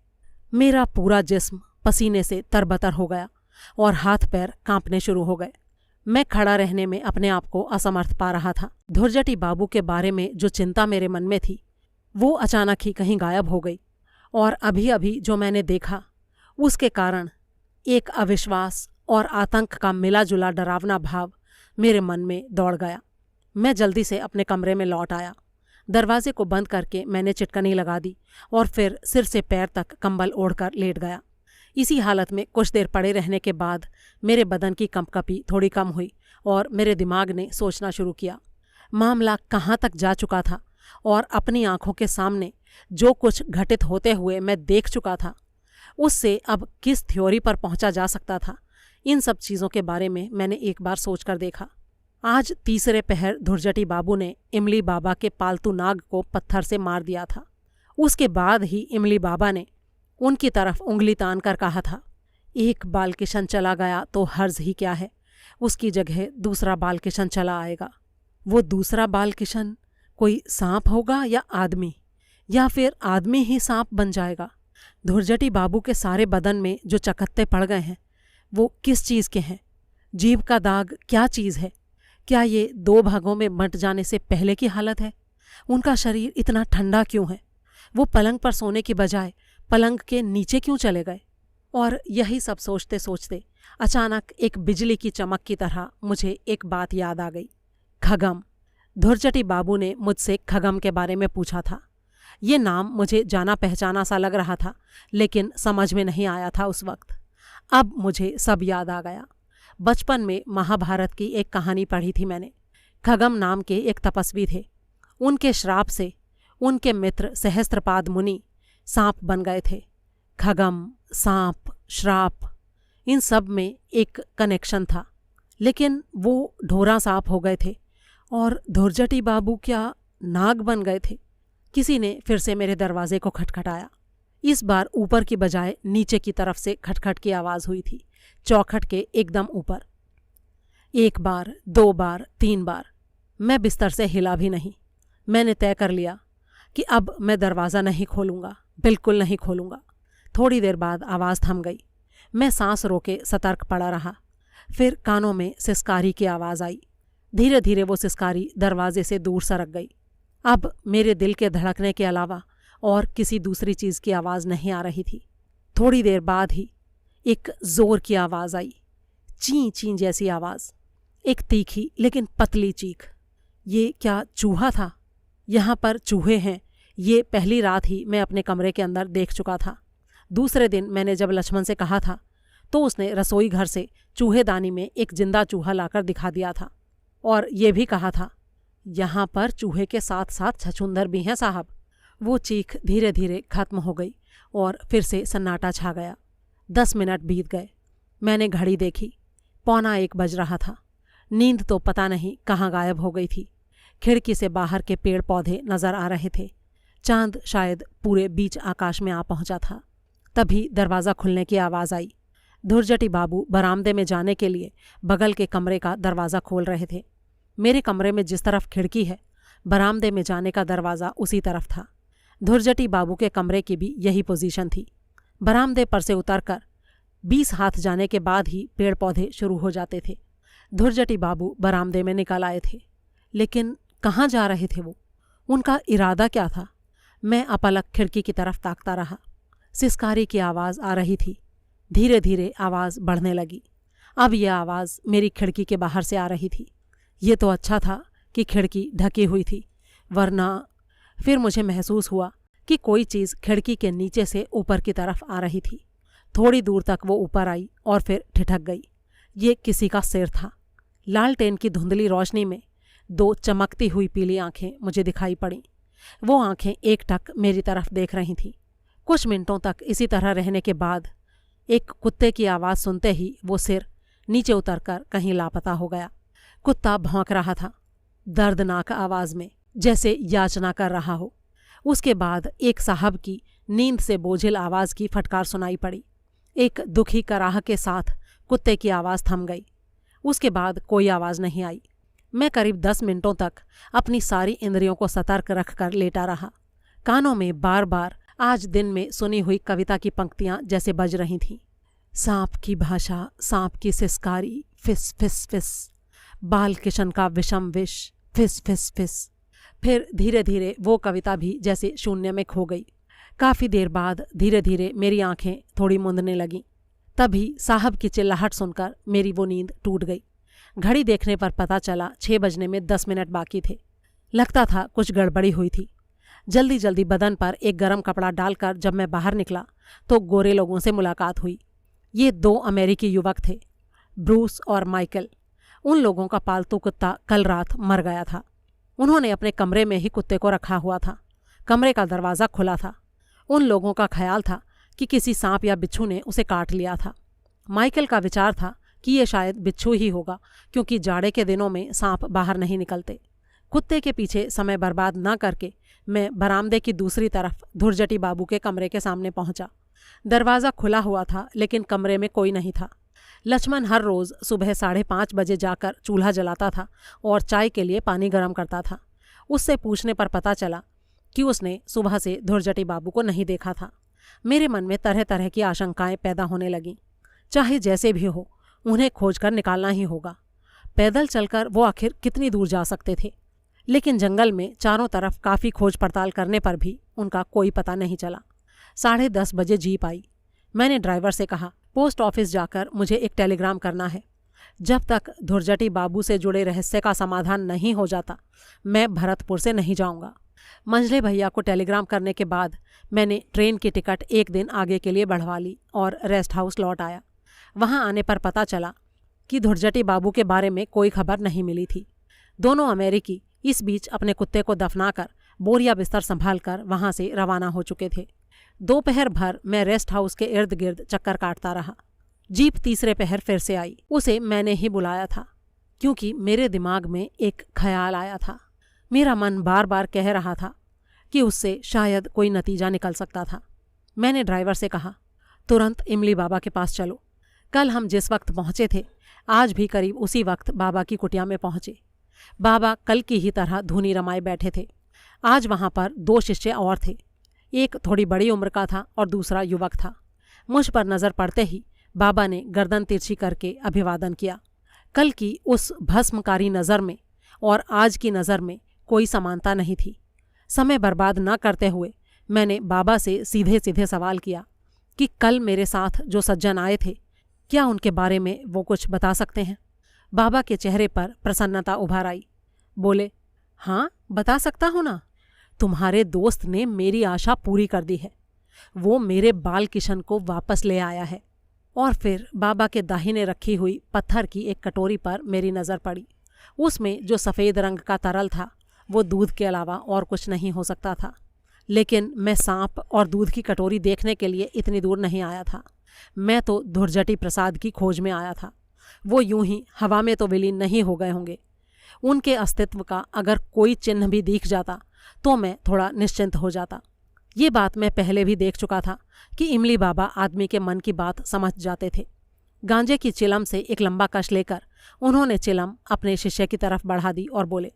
मेरा पूरा जिस्म पसीने से तरबतर हो गया और हाथ पैर कांपने शुरू हो गए। मैं खड़ा रहने में अपने आप को असमर्थ पा रहा था। धुरजटी बाबू के बारे में जो चिंता मेरे मन में थी वो अचानक ही कहीं गायब हो गई और अभी अभी जो मैंने देखा उसके कारण एक अविश्वास और आतंक का मिला जुला डरावना भाव मेरे मन में दौड़ गया। मैं जल्दी से अपने कमरे में लौट आया। दरवाजे को बंद करके मैंने चिटकनी लगा दी और फिर सिर से पैर तक कंबल ओढ़कर लेट गया। इसी हालत में कुछ देर पड़े रहने के बाद मेरे बदन की कंपकपी थोड़ी कम हुई और मेरे दिमाग ने सोचना शुरू किया। मामला कहाँ तक जा चुका था और अपनी आंखों के सामने जो कुछ घटित होते हुए मैं देख चुका था उससे अब किस थ्योरी पर पहुंचा जा सकता था। इन सब चीज़ों के बारे में मैंने एक बार सोचकर देखा। आज तीसरे पहर धुरजटी बाबू ने इमली बाबा के पालतू नाग को पत्थर से मार दिया था। उसके बाद ही इमली बाबा ने उनकी तरफ उंगली तान कर कहा था, एक बालकिशन चला गया तो हर्ज ही क्या है, उसकी जगह दूसरा बालकिशन चला आएगा। वो दूसरा बालकिशन कोई सांप होगा या आदमी, या फिर आदमी ही सांप बन जाएगा। धुरजटी बाबू के सारे बदन में जो चकत्ते पड़ गए हैं वो किस चीज़ के हैं? जीभ का दाग क्या चीज़ है? क्या ये 2 भागों में बंट जाने से पहले की हालत है? उनका शरीर इतना ठंडा क्यों है? वो पलंग पर सोने की बजाय पलंग के नीचे क्यों चले गए? और यही सब सोचते सोचते अचानक एक बिजली की चमक की तरह मुझे एक बात याद आ गई। खगम। धुरजटी बाबू ने मुझसे खगम के बारे में पूछा था। ये नाम मुझे जाना पहचाना सा लग रहा था, लेकिन समझ में नहीं आया था उस वक्त। अब मुझे सब याद आ गया। बचपन में महाभारत की एक कहानी पढ़ी थी मैंने। खगम नाम के एक तपस्वी थे। उनके श्राप से उनके मित्र सहस्त्रपाद मुनि सांप बन गए थे। खगम, सांप, श्राप, इन सब में एक कनेक्शन था, लेकिन वो ढोरा सांप हो गए थे और धुरजटी बाबू क्या नाग बन गए थे। किसी ने फिर से मेरे दरवाजे को खटखटाया। इस बार ऊपर की बजाय नीचे की तरफ से खटखट की आवाज़ हुई थी, चौखट के एकदम ऊपर। 1 बार, 2 बार, 3 बार। मैं बिस्तर से हिला भी नहीं। मैंने तय कर लिया कि अब मैं दरवाज़ा नहीं खोलूँगा, बिल्कुल नहीं खोलूँगा। थोड़ी देर बाद आवाज़ थम गई। मैं सांस रोके सतर्क पड़ा रहा। फिर कानों में सिसकारी की आवाज़ आई। धीरे धीरे वो सिसकारी दरवाजे से दूर सरक गई। अब मेरे दिल के धड़कने के अलावा और किसी दूसरी चीज़ की आवाज़ नहीं आ रही थी। थोड़ी देर बाद ही एक ज़ोर की आवाज़ आई, ची ची जैसी आवाज़, एक तीखी लेकिन पतली चीख। ये क्या चूहा था? यहाँ पर चूहे हैं, ये पहली रात ही मैं अपने कमरे के अंदर देख चुका था। दूसरे दिन मैंने जब लक्ष्मण से कहा था तो उसने रसोई घर से चूहेदानी में एक जिंदा चूहा लाकर दिखा दिया था और ये भी कहा था, यहाँ पर चूहे के साथ साथ छछूंदर भी हैं साहब। वो चीख धीरे धीरे खत्म हो गई और फिर से सन्नाटा छा गया। 10 मिनट बीत गए। मैंने घड़ी देखी, 1:15 बज रहा था। नींद तो पता नहीं कहाँ गायब हो गई थी। खिड़की से बाहर के पेड़ पौधे नजर आ रहे थे। चांद शायद पूरे बीच आकाश में आ पहुंचा था। तभी दरवाज़ा खुलने की आवाज़ आई। धुरजटी बाबू बरामदे में जाने के लिए बगल के कमरे का दरवाज़ा खोल रहे थे। मेरे कमरे में जिस तरफ खिड़की है, बरामदे में जाने का दरवाज़ा उसी तरफ था। धुरजटी बाबू के कमरे की भी यही पोजीशन थी। बरामदे पर से उतरकर 20 हाथ जाने के बाद ही पेड़ पौधे शुरू हो जाते थे। धुरजटी बाबू बरामदे में निकल आए थे, लेकिन कहाँ जा रहे थे वो? उनका इरादा क्या था? मैं अपलक खिड़की की तरफ ताकता रहा। सिसकारी की आवाज़ आ रही थी। धीरे धीरे आवाज़ बढ़ने लगी। अब यह आवाज़ मेरी खिड़की के बाहर से आ रही थी। ये तो अच्छा था कि खिड़की ढकी हुई थी, वरना फिर मुझे महसूस हुआ कि कोई चीज़ खिड़की के नीचे से ऊपर की तरफ आ रही थी। थोड़ी दूर तक वो ऊपर आई और फिर ठिठक गई। ये किसी का सिर था। लालटेन की धुंधली रोशनी में 2 चमकती हुई पीली आंखें मुझे दिखाई पड़ीं। वो आंखें एकटक मेरी तरफ देख रही थीं। कुछ मिनटों तक इसी तरह रहने के बाद एक कुत्ते की आवाज़ सुनते ही वो सिर नीचे उतरकर कहीं लापता हो गया। कुत्ता भौंक रहा था, दर्दनाक आवाज़ में, जैसे याचना कर रहा हो। उसके बाद एक साहब की नींद से बोझिल आवाज़ की फटकार सुनाई पड़ी। एक दुखी कराह के साथ कुत्ते की आवाज़ थम गई। उसके बाद कोई आवाज़ नहीं आई। मैं करीब 10 मिनटों तक अपनी सारी इंद्रियों को सतर्क रखकर लेटा रहा। कानों में बार बार आज दिन में सुनी हुई कविता की पंक्तियां जैसे बज रही थीं। सांप की भाषा, सांप की सिसकारी, फिस फिस फिस, बाल किशन का विषम विष, फिस फिस फिस। फिर धीरे धीरे वो कविता भी जैसे शून्य में खो गई। काफ़ी देर बाद धीरे धीरे मेरी आंखें थोड़ी मूंदने लगीं। तभी साहब की चिल्लाहट सुनकर मेरी वो नींद टूट गई। घड़ी देखने पर पता चला 6 बजने में 10 मिनट बाकी थे। लगता था कुछ गड़बड़ी हुई थी। जल्दी जल्दी बदन पर एक गर्म कपड़ा डालकर जब मैं बाहर निकला तो गोरे लोगों से मुलाकात हुई। ये 2 अमेरिकी युवक थे, ब्रूस और माइकल। उन लोगों का पालतू कुत्ता कल रात मर गया था। उन्होंने अपने कमरे में ही कुत्ते को रखा हुआ था। कमरे का दरवाज़ा खुला था। उन लोगों का ख्याल था कि किसी सांप या बिच्छू ने उसे काट लिया था। माइकल का विचार था कि ये शायद बिच्छू ही होगा, क्योंकि जाड़े के दिनों में सांप बाहर नहीं निकलते। कुत्ते के पीछे समय बर्बाद न करके मैं बरामदे की दूसरी तरफ धुरजटी बाबू के कमरे के सामने पहुंचा। दरवाज़ा खुला हुआ था, लेकिन कमरे में कोई नहीं था। लक्ष्मण हर रोज़ सुबह 5:30 बजे जाकर चूल्हा जलाता था और चाय के लिए पानी गर्म करता था। उससे पूछने पर पता चला कि उसने सुबह से धुरजटी बाबू को नहीं देखा था। मेरे मन में तरह तरह की आशंकाएं पैदा होने लगीं। चाहे जैसे भी हो, उन्हें खोजकर निकालना ही होगा। पैदल चलकर वो आखिर कितनी दूर जा सकते थे, लेकिन जंगल में चारों तरफ काफ़ी खोज पड़ताल करने पर भी उनका कोई पता नहीं चला। 10:30 बजे जीप आई। मैंने ड्राइवर से कहा, पोस्ट ऑफिस जाकर मुझे एक टेलीग्राम करना है। जब तक धुरजटी बाबू से जुड़े रहस्य का समाधान नहीं हो जाता, मैं भरतपुर से नहीं जाऊंगा। मंझले भैया को टेलीग्राम करने के बाद मैंने ट्रेन की टिकट 1 दिन आगे के लिए बढ़वा ली और रेस्ट हाउस लौट आया। वहां आने पर पता चला कि धुरजटी बाबू के बारे में कोई खबर नहीं मिली थी। दोनों अमेरिकी इस बीच अपने कुत्ते को दफनाकर बोरिया बिस्तर संभालकर वहां से रवाना हो चुके थे। दोपहर भर मैं रेस्ट हाउस के इर्द गिर्द चक्कर काटता रहा। जीप तीसरे पहर फिर से आई। उसे मैंने ही बुलाया था, क्योंकि मेरे दिमाग में एक ख्याल आया था। मेरा मन बार बार कह रहा था कि उससे शायद कोई नतीजा निकल सकता था। मैंने ड्राइवर से कहा, तुरंत इमली बाबा के पास चलो। कल हम जिस वक्त पहुंचे थे, आज भी करीब उसी वक्त बाबा की कुटिया में पहुंचे। बाबा कल की ही तरह धूनी रमाए बैठे थे। आज वहां पर 2 शिष्य और थे। एक थोड़ी बड़ी उम्र का था और दूसरा युवक था। मुझ पर नज़र पड़ते ही बाबा ने गर्दन तिरछी करके अभिवादन किया। कल की उस भस्मकारी नज़र में और आज की नज़र में कोई समानता नहीं थी। समय बर्बाद न करते हुए मैंने बाबा से सीधे सीधे सवाल किया कि कल मेरे साथ जो सज्जन आए थे, क्या उनके बारे में वो कुछ बता सकते हैं? बाबा के चेहरे पर प्रसन्नता उभर आई। बोले, हाँ बता सकता हूँ ना। तुम्हारे दोस्त ने मेरी आशा पूरी कर दी है। वो मेरे बाल किशन को वापस ले आया है। और फिर बाबा के दाहिने रखी हुई पत्थर की एक कटोरी पर मेरी नज़र पड़ी। उसमें जो सफ़ेद रंग का तरल था वो दूध के अलावा और कुछ नहीं हो सकता था। लेकिन मैं सांप और दूध की कटोरी देखने के लिए इतनी दूर नहीं आया था। मैं तो धुरजटी प्रसाद की खोज में आया था। वो यूं ही हवा में तो विलीन नहीं हो गए होंगे। उनके अस्तित्व का अगर कोई चिन्ह भी दिख जाता तो मैं थोड़ा निश्चिंत हो जाता। ये बात मैं पहले भी देख चुका था कि इमली बाबा आदमी के मन की बात समझ जाते थे। गांजे की चिलम से एक लंबा कश लेकर उन्होंने चिलम अपने शिष्य की तरफ बढ़ा दी और बोले,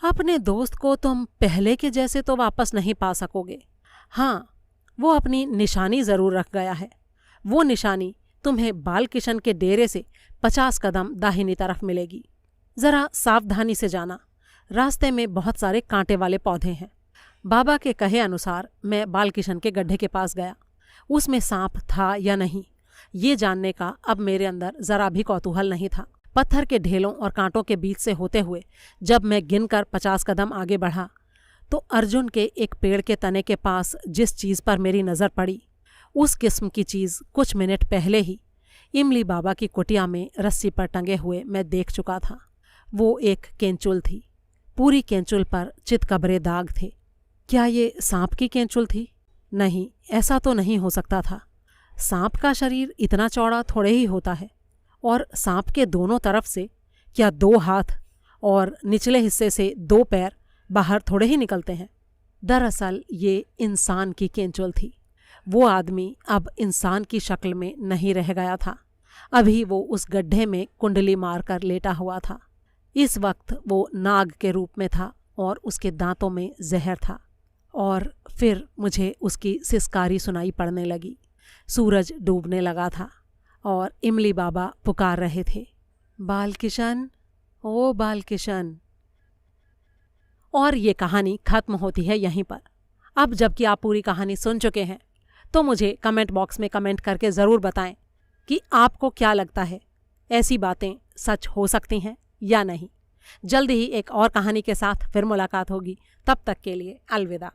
अपने दोस्त को तुम पहले के जैसे तो वापस नहीं पा सकोगे। हाँ, वो अपनी निशानी जरूर रख गया है। वो निशानी तुम्हें बाल किशन के डेरे से 50 कदम दाहिनी तरफ मिलेगी। जरा सावधानी से जाना, रास्ते में बहुत सारे कांटे वाले पौधे हैं। बाबा के कहे अनुसार मैं बाल किशन के गड्ढे के पास गया। उसमें सांप था या नहीं, ये जानने का अब मेरे अंदर जरा भी कौतूहल नहीं था। पत्थर के ढेलों और कांटों के बीच से होते हुए जब मैं गिनकर 50 कदम आगे बढ़ा तो अर्जुन के एक पेड़ के तने के पास जिस चीज़ पर मेरी नज़र पड़ी, उस किस्म की चीज़ कुछ मिनट पहले ही इमली बाबा की कुटिया में रस्सी पर टंगे हुए मैं देख चुका था। वो एक केंचुल थी। पूरी केंचुल पर चितकबरे दाग थे। क्या ये सांप की केंचुल थी? नहीं, ऐसा तो नहीं हो सकता था। सांप का शरीर इतना चौड़ा थोड़े ही होता है, और सांप के दोनों तरफ से क्या 2 हाथ और निचले हिस्से से 2 पैर बाहर थोड़े ही निकलते हैं। दरअसल ये इंसान की केंचुल थी। वो आदमी अब इंसान की शक्ल में नहीं रह गया था। अभी वो उस गड्ढे में कुंडली मारकर लेटा हुआ था। इस वक्त वो नाग के रूप में था और उसके दांतों में जहर था। और फिर मुझे उसकी सिसकारी सुनाई पड़ने लगी। सूरज डूबने लगा था और इमली बाबा पुकार रहे थे, बाल किशन, ओ बाल किशन। और ये कहानी खत्म होती है यहीं पर। अब जबकि आप पूरी कहानी सुन चुके हैं तो मुझे कमेंट बॉक्स में कमेंट करके ज़रूर बताएं कि आपको क्या लगता है, ऐसी बातें सच हो सकती हैं या नहीं। जल्द ही एक और कहानी के साथ फिर मुलाकात होगी। तब तक के लिए अलविदा।